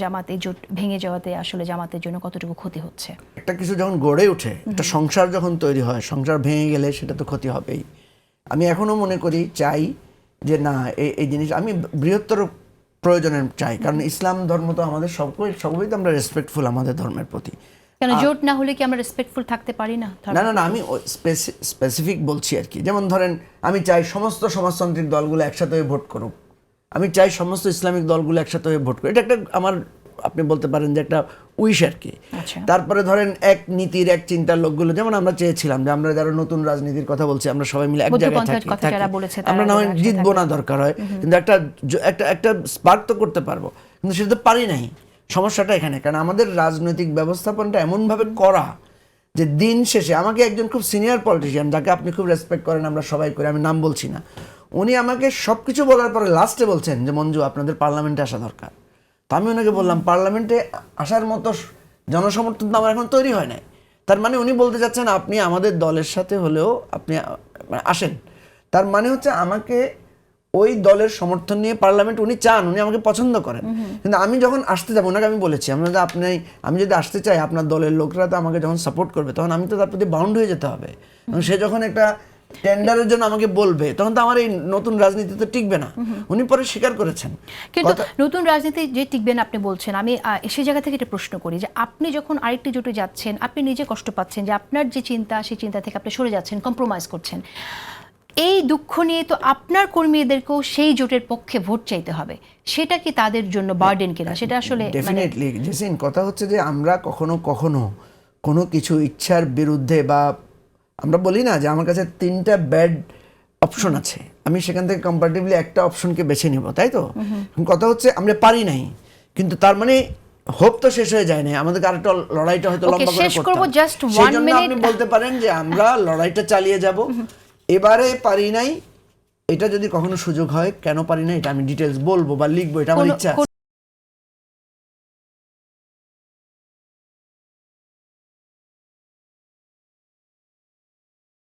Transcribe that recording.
জামাত এই জোট ভেঙে যাওয়াতে আসলে জামাতের জন্য কতটুকু ক্ষতি হচ্ছে? একটা কিছু যখন গড়ে ওঠে, একটা সংসার যখন তৈরি হয়, সংসার ভেঙে গেলে সেটা তো ক্ষতি হবেই। আমি এখনো মনে করি, চাই যে না, এই জিনিস আমি বৃহত্তর প্রয়োজনের চাই, কারণ ইসলাম ধর্ম তো আমাদের সবই তো আমরা রেসপেক্টফুল আমাদের ধর্মের প্রতি। কেন জোট না হলে কি আমরা রেসপেক্টফুল থাকতে পারি না? না না না, আমি স্পেসিফিক বলছি আর কি। যেমন ধরেন, আমি চাই সমস্ত সমাজতান্ত্রিক দলগুলো একসাথে হয়ে ভোট করুক, আমি চাই সমস্ত ইসলামিক দলগুলো একসাথে হয়ে ভোট করুক। এটা একটা আমার, আপনি বলতে পারেন যে একটা উইশ আর কি। তারপরে ধরেন এক নীতির এক চিন্তার লোকগুলো, যেমন আমরা চেয়েছিলাম যে আমরা যারা নতুন রাজনীতির কথা বলছি, আমরা সবাই মিলে এক জায়গায় থাকি, আমরা না হয় জিতবো না দরকার হয়, কিন্তু একটা স্পার্ক তো করতে পারবো, কিন্তু সেটা তো পারি নাই। সমস্যাটা এখানে, কারণ আমাদের রাজনৈতিক ব্যবস্থাপনটা এমনভাবে করা যে দিন শেষে আমাকে একজন খুব সিনিয়র পলিটিশিয়ান, যাকে আপনি খুব রেসপেক্ট করেন, আমরা সবাই করি, আমি নাম বলছি না, উনি আমাকে সব কিছু বলার পরে লাস্টে বলছেন যে মঞ্জু, আপনাদের পার্লামেন্টে আসা দরকার। তো আমি ওনাকে বললাম, পার্লামেন্টে আসার মতো জনসমর্থন তো আমার এখন তৈরি হয় নাই। তার মানে উনি বলতে চাচ্ছেন আপনি আমাদের দলের সাথে হলেও আপনি আসেন। তার মানে হচ্ছে আমাকে ওই দলের সমর্থন নিয়ে পার্লামেন্ট উনি চান, উনি আমাকে পছন্দ করেন। কিন্তু আমি যখন আসতে যাবো, ওনাকে আমি বলেছি, আমি যদি আসতে চাই, আপনার দলের লোকরা তো আমাকে যখন সাপোর্ট করবে, তখন আমি তো তার প্রতি বাউন্ড হয়ে যেতে হবে। এবং সে যখন একটা টেন্ডারের জন্য আমাকে বলবে, তখন তো আমার এই নতুন রাজনীতি তো টিকবে না। উনি পরে স্বীকার করেছেন। কিন্তু নতুন রাজনীতি যে টিকবে না আপনি বলছেন, আমি সেই জায়গা থেকে একটা প্রশ্ন করি যে আপনি যখন আরেকটি জোটে যাচ্ছেন, আপনি নিজে কষ্ট পাচ্ছেন যে আপনার যে চিন্তা, সেই চিন্তা থেকে আপনি সরে যাচ্ছেন, কম্প্রোমাইজ করছেন। এই দুঃখ নিয়ে তো আপনার কর্মীদেরকেও সেই জোটের পক্ষে ভোট চাইতে হবে, সেটা কি তাদের জন্য বার্ডেন কিনা? সেটা আসলে ডেফিনেটলি জেসিন, কথা হচ্ছে যে আমরা কখনো কখনো কোনো কিছু ইচ্ছার বিরুদ্ধে, বা আমরা বলি না যে আমার কাছে 3টা ব্যাড অপশন আছে, আমি সেখান থেকে কম্পারেটিভলি একটা অপশনকে বেছে নিব, তাই তো? কথা হচ্ছে আমরা পারি নাই, কিন্তু তার মানে হোপ তো শেষ হয়ে যায় না, আমাদের আরেকটা লড়াইটা হয়তো লম্বা করে করতে হবে। সেই জন্য আপনি বলতে পারেন যে আমরা লড়াইটা চালিয়ে যাব। এবারে পারি নাই, এটা যদি কখনো সুযোগ হয়, কেন পারি না এটা আমি ডিটেইলস বলবো বা লিখবো, এটা আমার ইচ্ছা আছে।